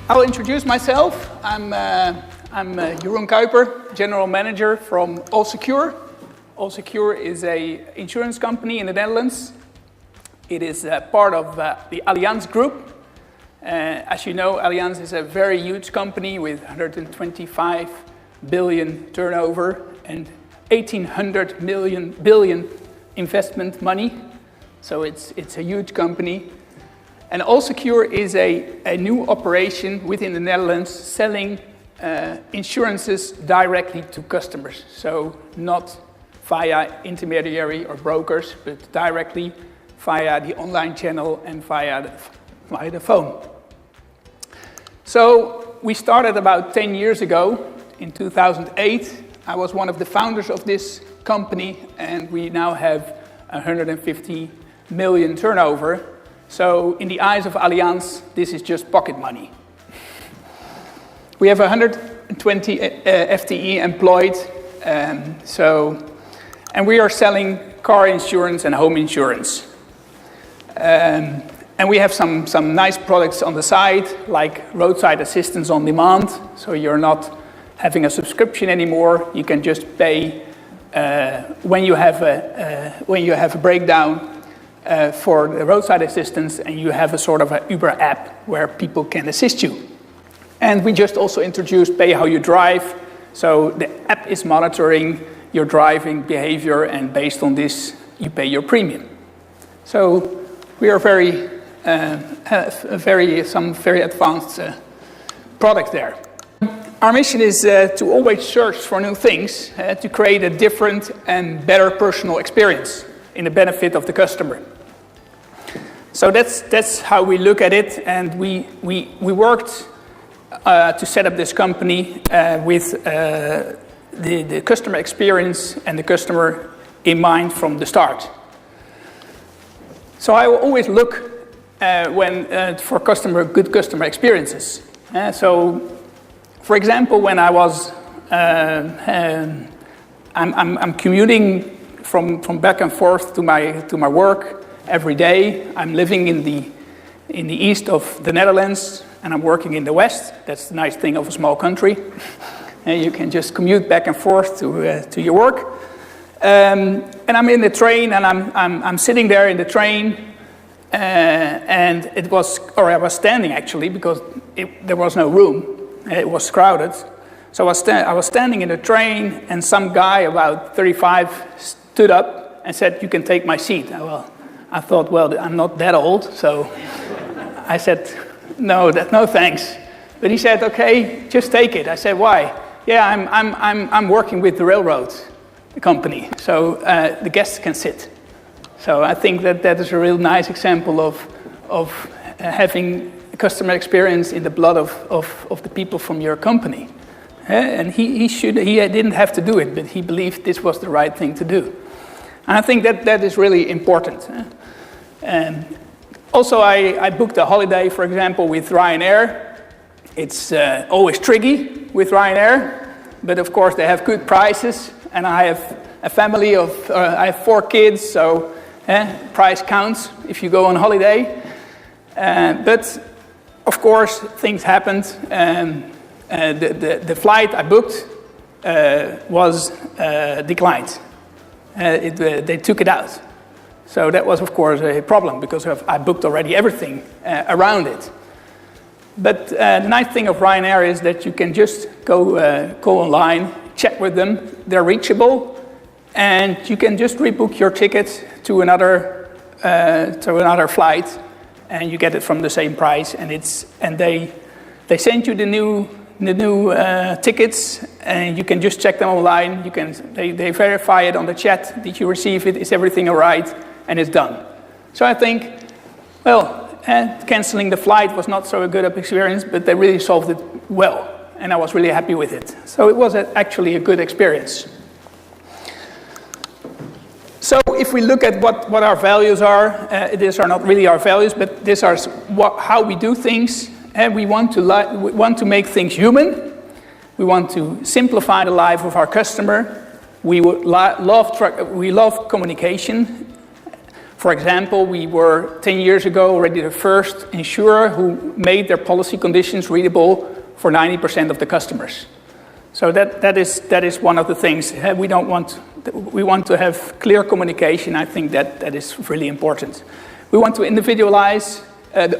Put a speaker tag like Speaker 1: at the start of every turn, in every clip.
Speaker 1: I'll introduce myself. I'm Jeroen Kuiper, General Manager from AllSecur. AllSecur is an insurance company in the Netherlands. It is part of the Allianz group. As you know, Allianz is a very huge company with 125 billion turnover and 1,800 billion investment money. So it's a huge company. And AllSecur is a new operation within the Netherlands selling insurances directly to customers. So not via intermediary or brokers, but directly via the online channel and via the phone. So we started about 10 years ago, in 2008. I was one of the founders of this company, and we now have 150 million turnover. So in the eyes of Allianz, this is just pocket money. We have 120 FTE employed, and we are selling car insurance and home insurance. And we have some nice products on the side, like roadside assistance on demand. So you're not having a subscription anymore. You can just pay when you have a breakdown for the roadside assistance, and you have a sort of an Uber app where people can assist you. And we just also introduced Pay How You Drive. So the app is monitoring your driving behavior, and based on this, you pay your premium. So we are very advanced product there. Our mission is to always search for new things, to create a different and better personal experience in the benefit of the customer. So that's how we look at it, and we worked to set up this company with the customer experience and the customer in mind from the start. So I will always look for good customer experiences. So, for example, when I was I'm commuting from back and forth to my work every day. I'm living in the east of the Netherlands, and I'm working in the west. That's the nice thing of a small country. And you can just commute back and forth to your work. And I'm in the train, and I'm sitting there in the train, and I was standing actually because there was no room. It was crowded. So I was standing in the train, and some guy about 35 stood up and said, "You can take my seat." I thought, well, I'm not that old, so I said, no thanks. But he said, "Okay, just take it." I said, "Why?" "Yeah, I'm working with the railroad company, so the guests can sit." So I think that is a real nice example of having customer experience in the blood of the people from your company. And he didn't have to do it, but he believed this was the right thing to do. And I think that is really important. Also, I booked a holiday, for example, with Ryanair. It's always tricky with Ryanair, but of course they have good prices, and I have a family I have 4 kids, so price counts if you go on holiday. But of course things happened. The flight I booked was declined. They took it out. So that was, of course, a problem because I booked already everything around it. But the nice thing of Ryanair is that you can just go online, chat with them. They're reachable, and you can just rebook your ticket to another flight, and you get it from the same price. And they send you the new tickets, and you can just check them online. They verify it on the chat. Did you receive it? Is everything all right? And it's done. So I think, canceling the flight was not so a good experience, but they really solved it well, and I was really happy with it. So it was actually a good experience. So if we look at what our values are, these are not really our values, but these are how we do things. And we want to make things human. We want to simplify the life of our customer. We love communication. For example, we were 10 years ago already the first insurer who made their policy conditions readable for 90% of the customers. So that is one of the things. We want to have clear communication. I think that is really important. We want to individualize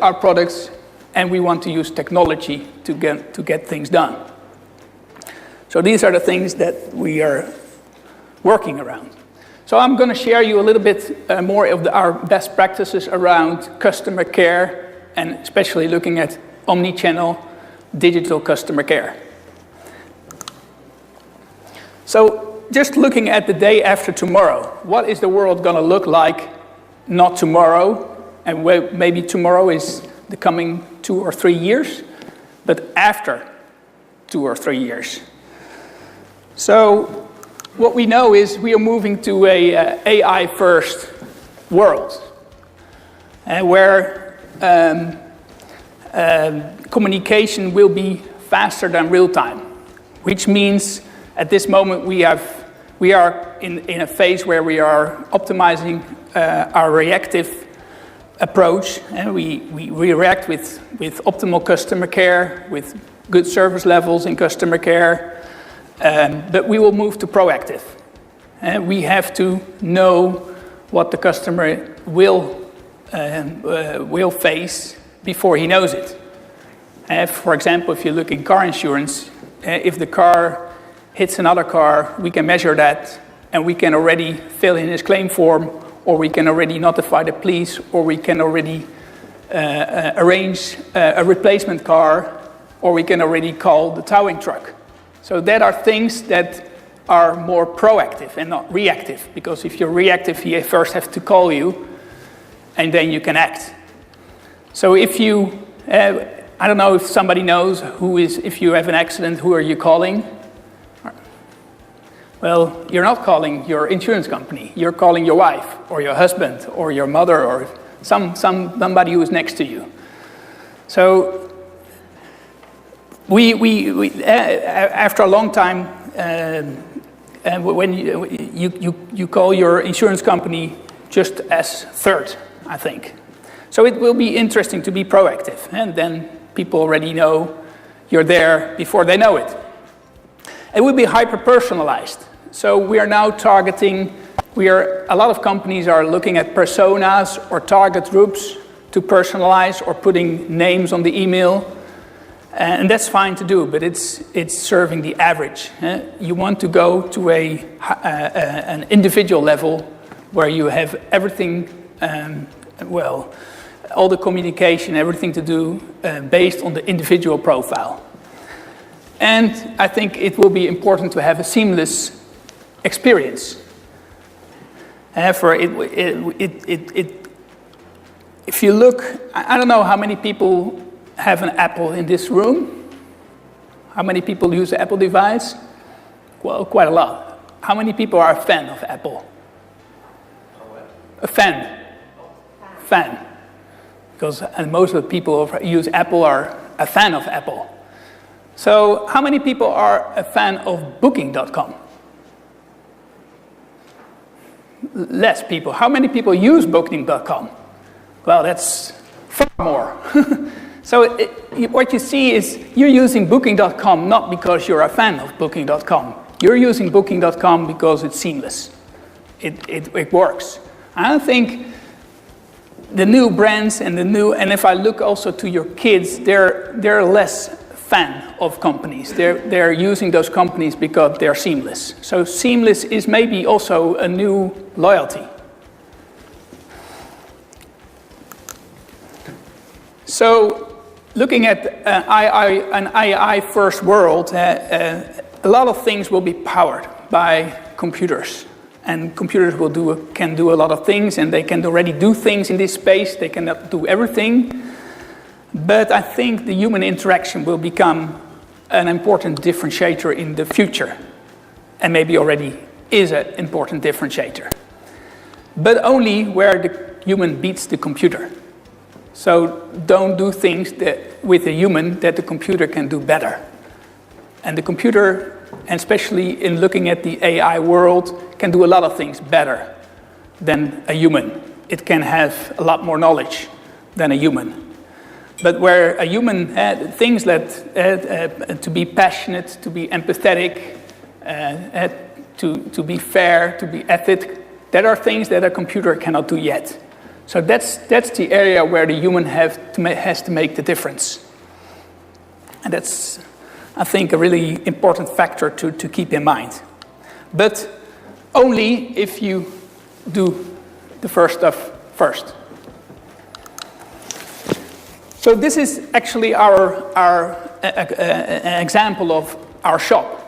Speaker 1: our products, and we want to use technology to get things done. So these are the things that we are working around. So I'm going to share you a little bit more of our best practices around customer care, and especially looking at omni-channel digital customer care. So just looking at the day after tomorrow, what is the world going to look like? Not tomorrow, and maybe tomorrow is the coming 2 or 3 years, but after 2 or 3 years. So what we know is we are moving to a AI-first world, where communication will be faster than real time, which means at this moment we are in a phase where we are optimizing our reactive approach, and we react with optimal customer care, with good service levels in customer care. But we will move to proactive. We have to know what the customer will face before he knows it. For example, if you look in car insurance, if the car hits another car, we can measure that, and we can already fill in his claim form, or we can already notify the police, or we can already arrange a replacement car, or we can already call the towing truck. So that are things that are more proactive and not reactive, because if you're reactive, he first has to call you, and then you can act. So if you, I don't know if somebody knows if you have an accident, who are you calling? Well, you're not calling your insurance company. You're calling your wife, or your husband, or your mother, or somebody who is next to you. So we after a long time, when you call your insurance company just as third, I think. So it will be interesting to be proactive, and then people already know you're there before they know it. It will be hyper-personalized. So we are now targeting, a lot of companies are looking at personas or target groups to personalize, or putting names on the email. And that's fine to do, but it's serving the average. You want to go to an individual level where you have everything, all the communication, everything to do based on the individual profile. And I think it will be important to have a seamless experience. If you look, I don't know how many people have an Apple in this room. How many people use the Apple device? Well, quite a lot. How many people are a fan of Apple? A fan. Fan. Because most of the people who use Apple are a fan of Apple. So how many people are a fan of Booking.com? Less people. How many people use Booking.com? Well, that's far more. So what you see is you're using Booking.com not because you're a fan of Booking.com. You're using Booking.com because it's seamless. It works. I think the new brands and if I look also to your kids, they're less fan of companies. They're using those companies because they're seamless. So seamless is maybe also a new loyalty. So looking at an AI first world, a lot of things will be powered by computers. And computers can do a lot of things, and they can already do things in this space. They cannot do everything. But I think the human interaction will become an important differentiator in the future, and maybe already is an important differentiator. But only where the human beats the computer. So don't do things with a human that the computer can do better. And the computer, and especially in looking at the AI world, can do a lot of things better than a human. it can have a lot more knowledge than a human. But where a human things that to be passionate, to be empathetic, to be fair, to be ethic, that are things that a computer cannot do yet. So that's the area where the human has to make the difference. And that's, I think, a really important factor to keep in mind. But only if you do the first stuff first. So this is actually our example of our shop.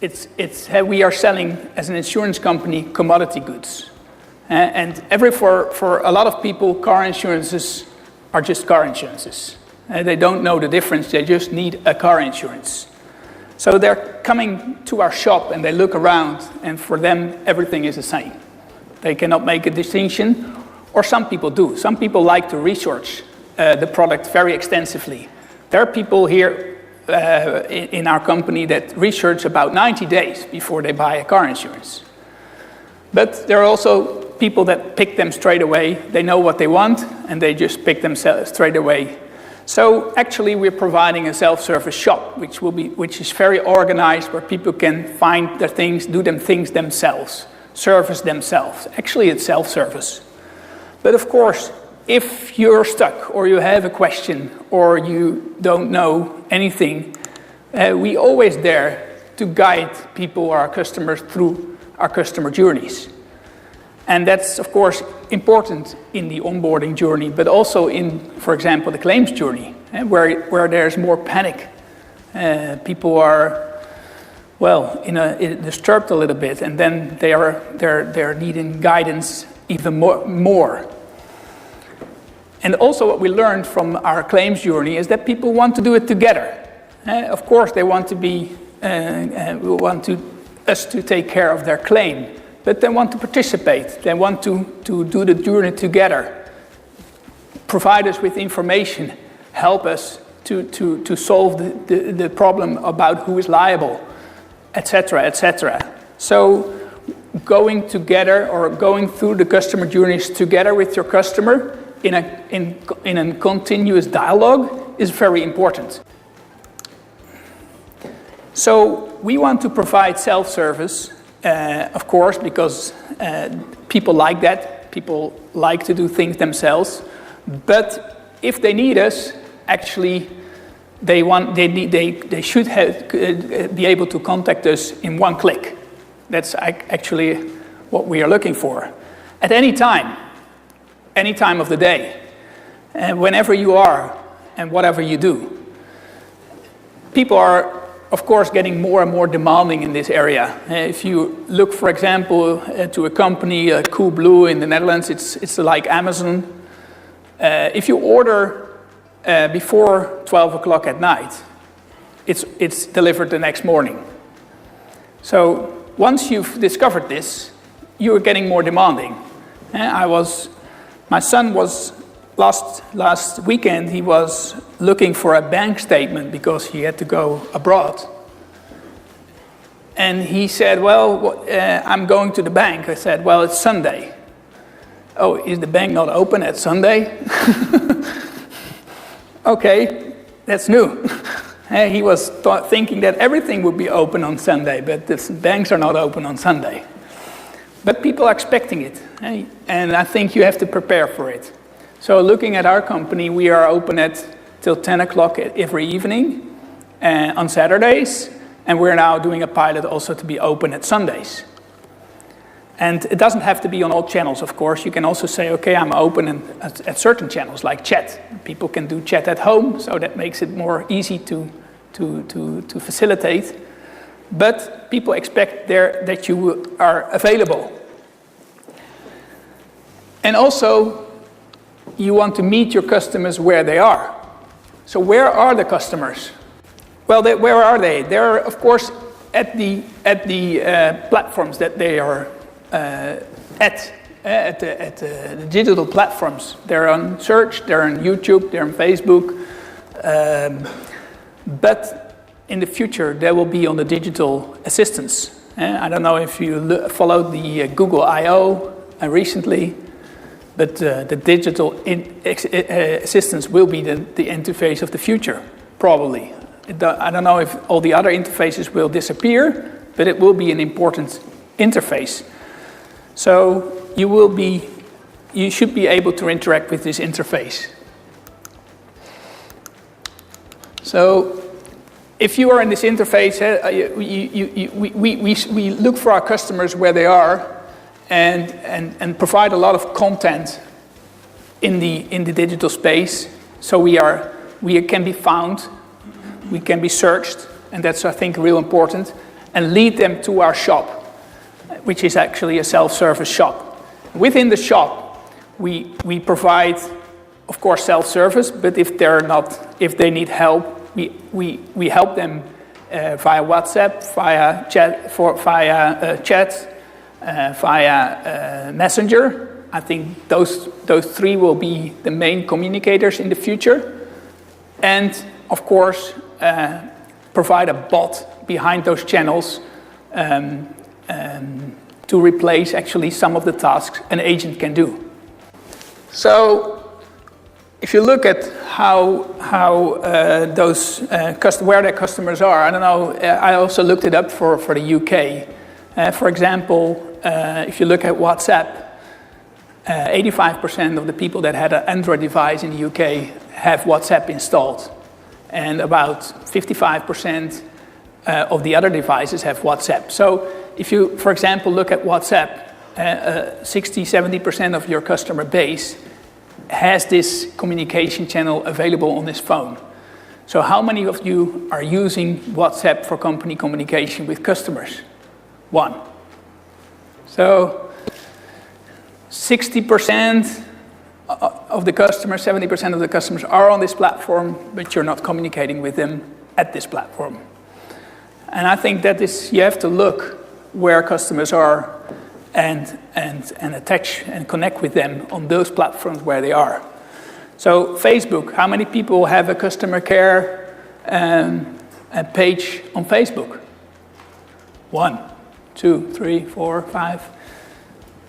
Speaker 1: We are selling, as an insurance company, commodity goods. And for a lot of people, car insurances are just car insurances. They don't know the difference, they just need a car insurance. So they're coming to our shop and they look around, and for them, everything is the same. They cannot make a distinction, or some people do. Some people like to research the product very extensively. There are people here in our company that research about 90 days before they buy a car insurance. But there are also people that pick them straight away. They know what they want, and they just pick them straight away. So actually, we're providing a self-service shop, which is very organized, where people can find their things, do them things themselves, service themselves. Actually, it's self-service. But of course, if you're stuck, or you have a question, or you don't know anything, we always there to guide people or our customers through our customer journeys. And that's, of course, important in the onboarding journey, but also in, for example, the claims journey, where there's more panic. People are, disturbed a little bit, and then they're needing guidance even more. And also what we learned from our claims journey is that people want to do it together. Of course, they want us to take care of their claim, but they want to participate. They want to do the journey together, provide us with information, help us to solve the problem about who is liable, etc., etc. So going together, or going through the customer journeys together with your customer in a continuous dialogue is very important. So we want to provide self-service, of course, because people like that. People like to do things themselves. But if they need us, actually, they should be able to contact us in one click. That's actually what we are looking for. At any time of the day, and whenever you are, and whatever you do. People are, of course, getting more and more demanding in this area. If you look, for example, to a company, Coolblue in the Netherlands, it's like Amazon. If you order before 12 o'clock at night, it's delivered the next morning. So once you've discovered this, you're getting more demanding. My son was last weekend, he was looking for a bank statement because he had to go abroad. And he said, I'm going to the bank. I said, well, it's Sunday. Oh, is the bank not open at Sunday? Okay, that's new. He was thinking that everything would be open on Sunday, but the banks are not open on Sunday. But people are expecting it, and I think you have to prepare for it. So looking at our company, we are open till 10 o'clock every evening on Saturdays, and we're now doing a pilot also to be open at Sundays. And it doesn't have to be on all channels, of course. You can also say, okay, I'm open at certain channels, like chat. People can do chat at home, so that makes it more easy to facilitate. But people expect that you are available. And also, you want to meet your customers where they are. So where are the customers? Well, where are they? They're, of course, at the platforms that they are at the digital platforms. They're on search, they're on YouTube, they're on Facebook. But in the future, they will be on the digital assistants. I don't know if you followed the Google I.O. recently, But the digital assistants will be the interface of the future, probably. I don't know if all the other interfaces will disappear, but it will be an important interface. So you should be able to interact with this interface. So if you are in this interface, we look for our customers where they are and provide a lot of content in the digital space. So we can be found, we can be searched, and that's, I think, real important, and lead them to our shop, which is actually a self-service shop. Within the shop, we provide, of course, self-service, but if they need help, we help them via WhatsApp, via chat, via Messenger. I think those three will be the main communicators in the future. And, of course, provide a bot behind those channels to replace actually some of the tasks an agent can do. So if you look at where their customers are, I don't know, I also looked it up for the UK. For example, if you look at WhatsApp, 85% of the people that had an Android device in the UK have WhatsApp installed. And about 55% of the other devices have WhatsApp. So if you, for example, look at WhatsApp, 60-70% of your customer base has this communication channel available on this phone. So how many of you are using WhatsApp for company communication with customers? 1. So 60% of the customers, 70% of the customers are on this platform, but you're not communicating with them at this platform. And I think that you have to look where customers are and attach and connect with them on those platforms where they are. So Facebook, how many people have a customer care page on Facebook? 1, 2, 3, 4, 5.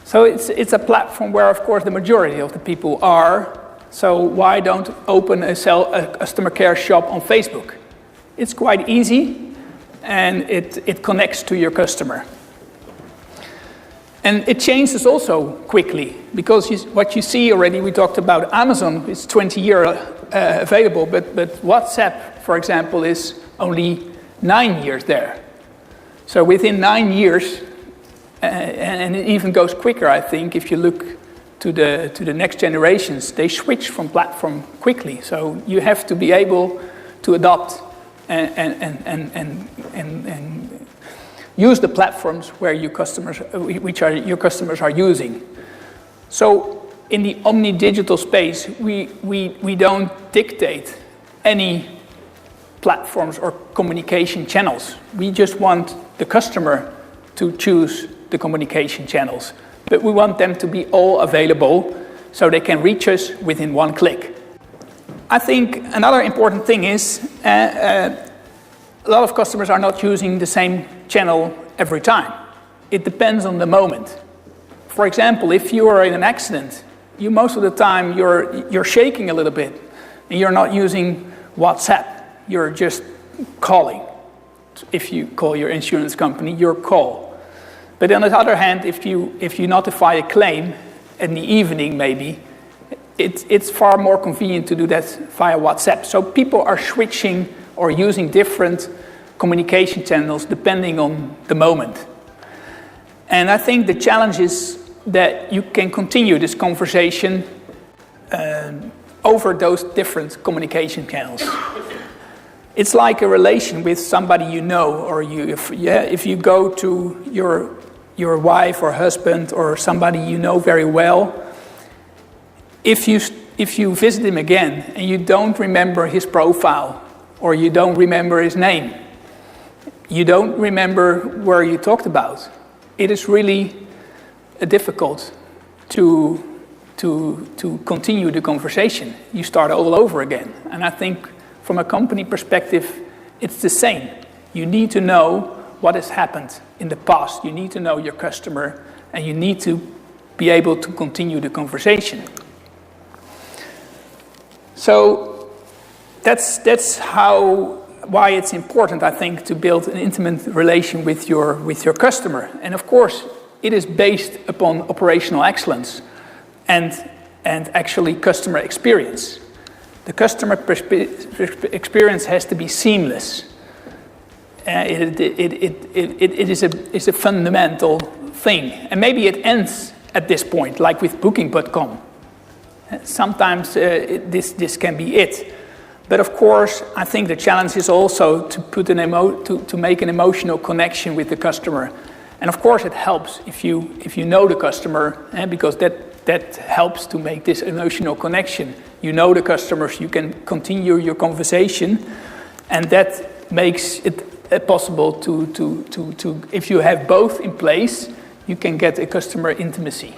Speaker 1: So it's a platform where, of course, the majority of the people are. So why don't open a customer care shop on Facebook? It's quite easy, and it connects to your customer. And it changes also quickly, because what you see already, we talked about Amazon, it's 20-year available, but WhatsApp, for example, is only 9 years there. So within 9 years, and it even goes quicker, I think, if you look to the next generations, they switch from platform quickly. So you have to be able to adopt and use the platforms where your customers are using. So in the omni-digital space, we don't dictate any platforms or communication channels. We just want the customer to choose the communication channels, but we want them to be all available so they can reach us within one click. I think another important thing is a lot of customers are not using the same channel every time. It depends on the moment. For example, if you are in an accident, most of the time you're shaking a little bit, and you're not using WhatsApp. You're just calling. If you call your insurance company, your call. But on the other hand, if you notify a claim in the evening, maybe it's far more convenient to do that via WhatsApp. So people are switching or using different communication channels depending on the moment. And I think the challenge is that you can continue this conversation over those different communication channels. It's like a relation with somebody you know, or if you go to your wife or husband or somebody you know very well, if you visit him again and you don't remember his profile or you don't remember his name, you don't remember where you talked about, it is really difficult to continue the conversation. You start all over again. And I think from a company perspective, it's the same. You need to know what has happened in the past. You need to know your customer, and you need to be able to continue the conversation. So that's why it's important, I think, to build an intimate relation with your customer. And of course, it is based upon operational excellence and actually customer experience. The customer experience has to be seamless. It is a fundamental thing. And maybe it ends at this point, like with Booking.com. Sometimes this can be it. But of course, I think the challenge is also to put to make an emotional connection with the customer. And of course, it helps if you know the customer, because that helps to make this emotional connection. You know the customers, you can continue your conversation, and that makes it possible to if you have both in place, you can get a customer intimacy.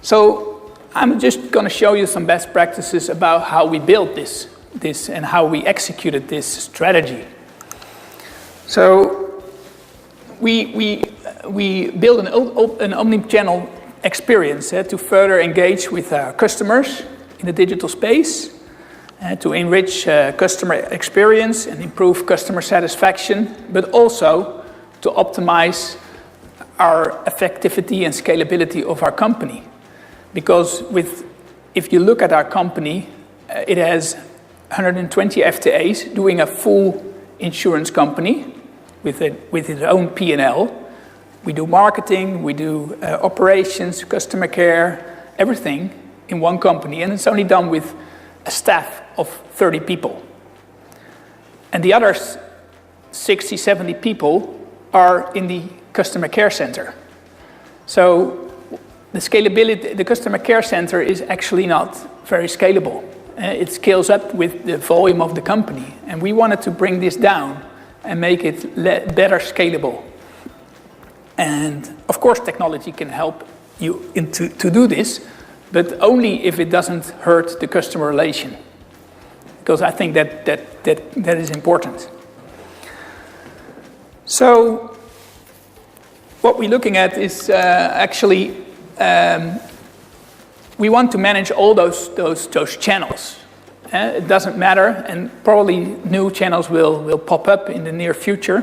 Speaker 1: So I'm just going to show you some best practices about how we built this and how we executed this strategy. So we built an omni-channel experience to further engage with our customers in the digital space, to enrich customer experience and improve customer satisfaction, but also to optimize our effectivity and scalability of our company. Because if you look at our company, it has 120 FTEs doing a full insurance company with its own P&L. We do marketing, we do operations, customer care, everything in one company, and it's only done with a staff of 30 people. And the other 60, 70 people are in the customer care center. So the customer care center is actually not very scalable. It scales up with the volume of the company. And we wanted to bring this down and make it better scalable. And of course, technology can help you to do this, but only if it doesn't hurt the customer relation. Because I think that is important. So what we're looking at is actually we want to manage all those channels. It doesn't matter, and probably new channels will pop up in the near future.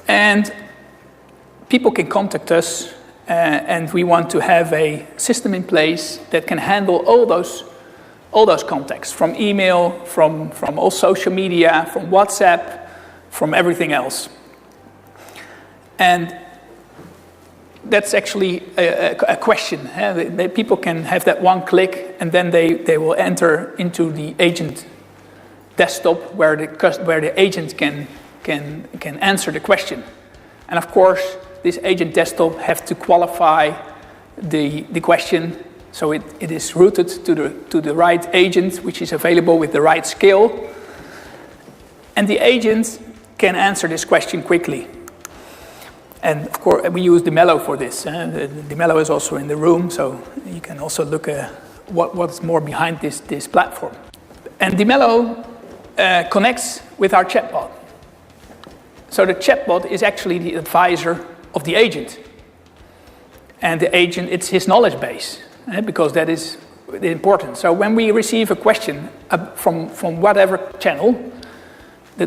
Speaker 1: And people can contact us, and we want to have a system in place that can handle all those contacts, from email, from all social media, from WhatsApp, from everything else. And that's actually a question. People can have that one click, and then they will enter into the agent desktop where the agent can answer the question. And of course, this agent desktop has to qualify the question, so it is routed to the right agent, which is available with the right skill. And the agent can answer this question quickly. And of course, we use Dimelo for this. Dimelo is also in the room, so you can also look at what's more behind this platform. And Dimelo connects with our chatbot. So the chatbot is actually the advisor of the agent. And the agent, it's his knowledge base, because that is important. So when we receive a question from whatever channel, the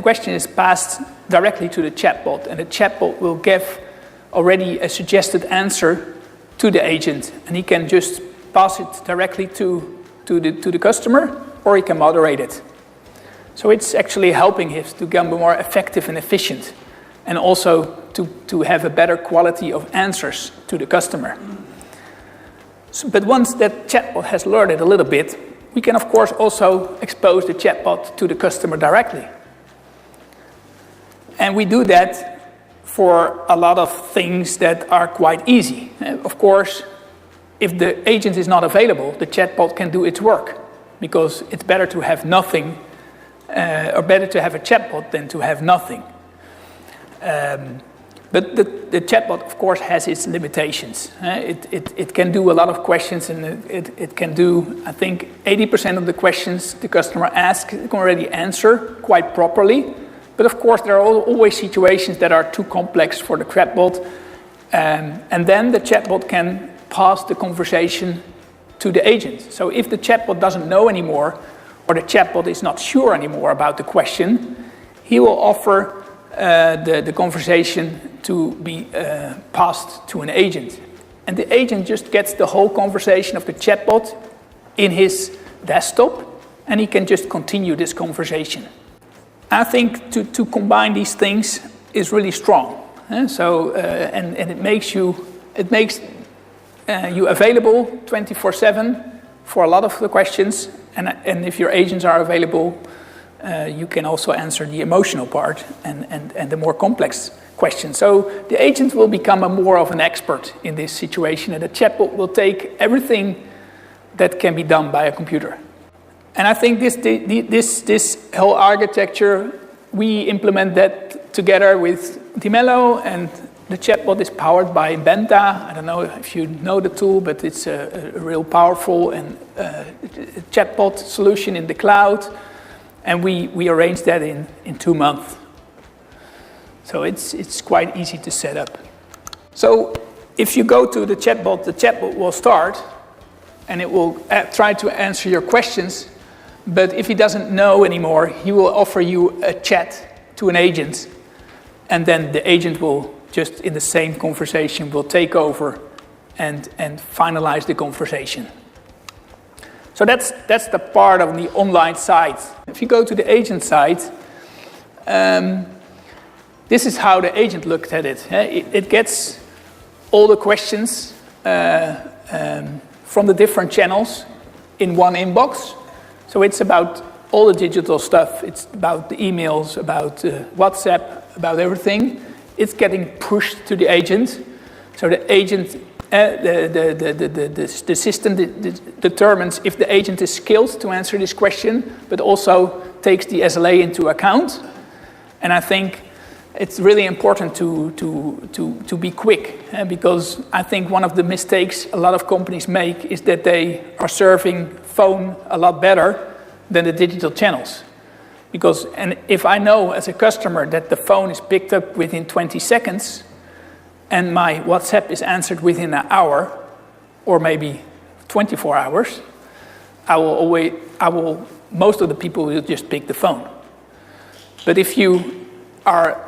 Speaker 1: question is passed directly to the chatbot, and the chatbot will give already a suggested answer to the agent, and he can just pass it directly to the customer, or he can moderate it. So it's actually helping him to become more effective and efficient, and also to have a better quality of answers to the customer. So, but once that chatbot has learned it a little bit, we can, of course, also expose the chatbot to the customer directly. And we do that for a lot of things that are quite easy. Of course, if the agent is not available, the chatbot can do its work, because it's better to have nothing, or better to have a chatbot than to have nothing. But the chatbot, of course, has its limitations. It can do a lot of questions, and it can do, I think, 80% of the questions the customer asks, it can already answer quite properly. But of course, there are always situations that are too complex for the chatbot, And then the chatbot can pass the conversation to the agent. So if the chatbot doesn't know anymore, or the chatbot is not sure anymore about the question, he will offer the conversation to be passed to an agent. And the agent just gets the whole conversation of the chatbot in his desktop, and he can just continue this conversation. I think to combine these things is really strong. And it makes you available 24/7 for a lot of the questions. And if your agents are available, you can also answer the emotional part and the more complex questions. So the agent will become more of an expert in this situation, and the chatbot will take everything that can be done by a computer. And I think this whole architecture, we implement that together with Dimelo, and the chatbot is powered by Benta. I don't know if you know the tool, but it's a real powerful and chatbot solution in the cloud. And we arranged that in 2 months. So it's quite easy to set up. So if you go to the chatbot will start, and it will try to answer your questions. But if he doesn't know anymore, he will offer you a chat to an agent. And then the agent will just in the same conversation will take over and finalize the conversation. So that's the part of the online side. If you go to the agent side, this is how the agent looked at it. It gets all the questions from the different channels in one inbox. So it's about all the digital stuff. It's about the emails, about WhatsApp, about everything. It's getting pushed to the agent. So the agent, the system determines if the agent is skilled to answer this question, but also takes the SLA into account. And I think it's really important to be quick, because I think one of the mistakes a lot of companies make is that they are serving phone a lot better than the digital channels. And if I know as a customer that the phone is picked up within 20 seconds and my WhatsApp is answered within an hour or maybe 24 hours, most of the people will just pick the phone. But if you are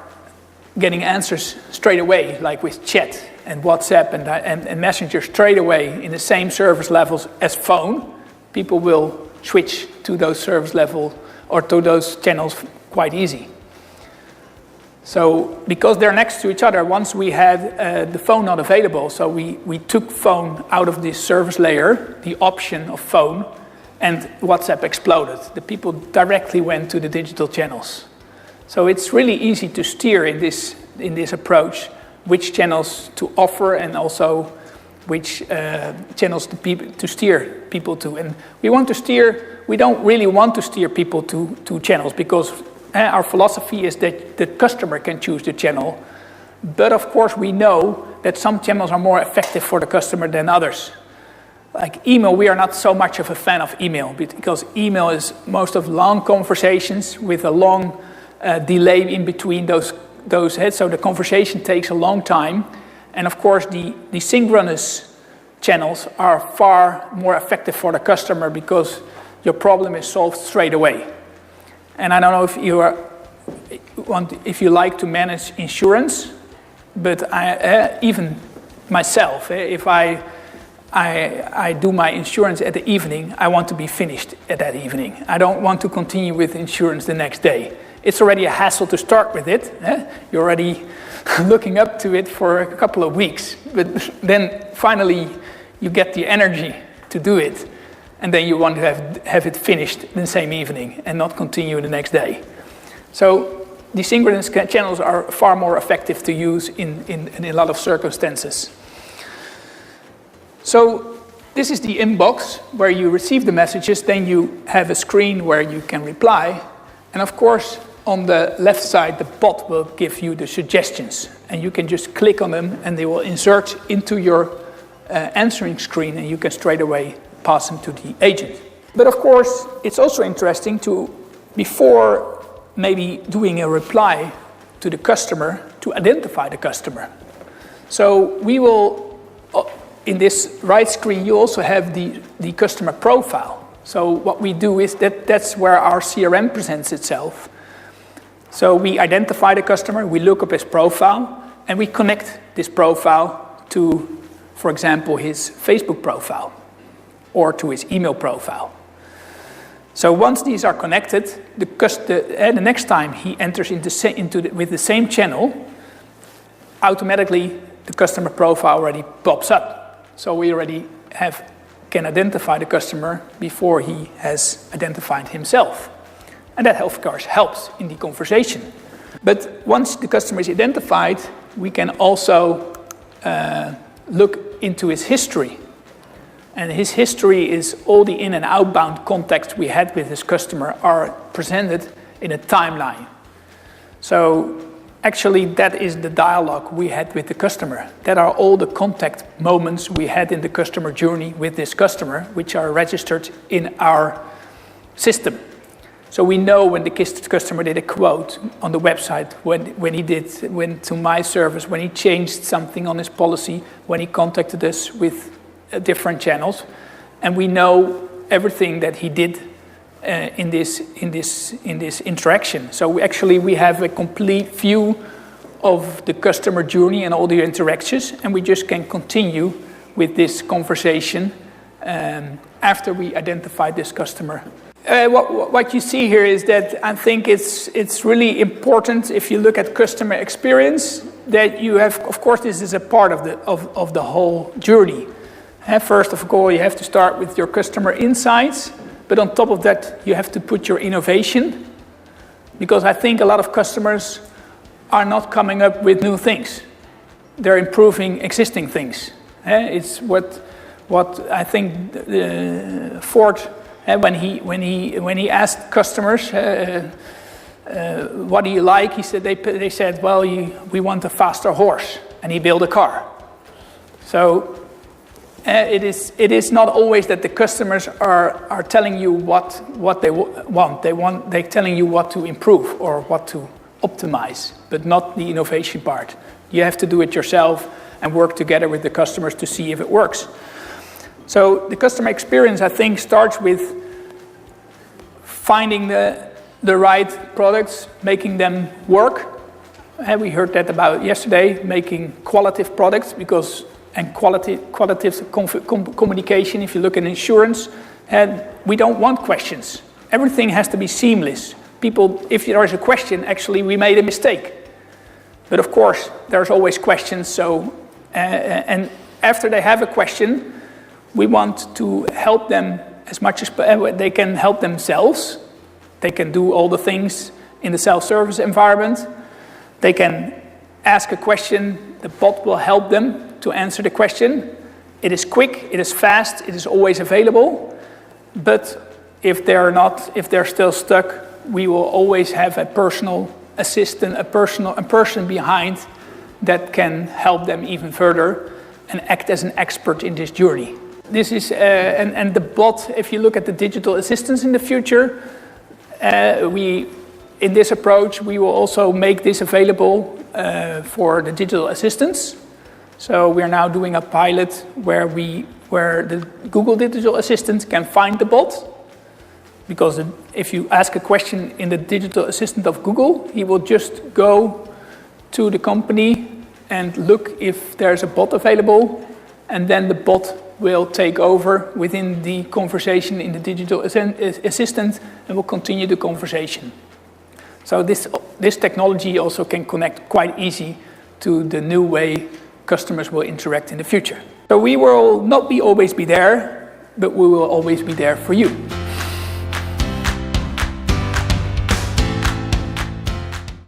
Speaker 1: getting answers straight away, like with chat and WhatsApp and Messenger straight away in the same service levels as phone, people will switch to those service levels or to those channels quite easy. So because they're next to each other, once we had the phone not available, so we took phone out of this service layer, the option of phone, and WhatsApp exploded. The people directly went to the digital channels. So it's really easy to steer in this approach which channels to offer and also which channels to steer people to. And we don't really want to steer people to channels, because our philosophy is that the customer can choose the channel. But of course we know that some channels are more effective for the customer than others. Like email, we are not so much of a fan of email, because email is most of long conversations with a long delay in between those heads, so the conversation takes a long time. And of course, the synchronous channels are far more effective for the customer because your problem is solved straight away. And I don't know if you like to manage insurance, but even myself, if I do my insurance at the evening, I want to be finished at that evening. I don't want to continue with insurance the next day. It's already a hassle to start with it. You're already looking up to it for a couple of weeks. But then finally you get the energy to do it. And then you want to have it finished the same evening and not continue the next day. So the synchronous channels are far more effective to use in a lot of circumstances. So this is the inbox where you receive the messages. Then you have a screen where you can reply. And of course, on the left side, the bot will give you the suggestions. And you can just click on them and they will insert into your answering screen, and you can straight away pass them to the agent. But of course, it's also interesting to, before maybe doing a reply to the customer, to identify the customer. So we will, in this right screen, you also have the customer profile. So what we do is that's where our CRM presents itself. So we identify the customer, we look up his profile, and we connect this profile to, for example, his Facebook profile or to his email profile. So once these are connected, the next time he enters with the same channel, automatically the customer profile already pops up. So we already can identify the customer before he has identified himself. And that, of course, helps in the conversation. But once the customer is identified, we can also look into his history. And his history is all the in- and outbound contacts we had with his customer are presented in a timeline. So actually, that is the dialogue we had with the customer. That are all the contact moments we had in the customer journey with this customer, which are registered in our system. So we know when the customer did a quote on the website, when he went to my service, when he changed something on his policy, when he contacted us with different channels, and we know everything that he did in this interaction. So we have a complete view of the customer journey and all the interactions, and we just can continue with this conversation after we identify this customer. What you see here is that I think it's really important, if you look at customer experience, that you have, of course, this is a part of the whole journey. First of all, you have to start with your customer insights, but on top of that, you have to put your innovation, because I think a lot of customers are not coming up with new things. They're improving existing things. It's what I think Ford, when he asked customers, what do you like? He said they said, well, we want a faster horse, and he built a car. So it is not always that the customers are telling you what they want. They're telling you what to improve or what to optimize, but not the innovation part. You have to do it yourself and work together with the customers to see if it works. So the customer experience, I think, starts with finding the right products, making them work. We heard that about yesterday, making qualitative products, and qualitative communication, if you look at insurance, and we don't want questions. Everything has to be seamless. People, if there is a question, actually we made a mistake. But of course, there's always questions, so, and after they have a question, we want to help them as much as they can help themselves. They can do all the things in the self-service environment. They can ask a question, the bot will help them to answer the question. It is quick, it is fast, it is always available. But if they're still stuck, we will always have a personal assistant, a person behind that can help them even further and act as an expert in this journey. This is, and the bot, if you look at the digital assistants in the future, in this approach, we will also make this available for the digital assistants. So we are now doing a pilot where the Google digital assistant can find the bot, because if you ask a question in the digital assistant of Google, he will just go to the company and look if there's a bot available, and then the bot will take over within the conversation in the digital assistant and will continue the conversation. So this technology also can connect quite easy to the new way customers will interact in the future. So we will not always be there, but we will always be there for you.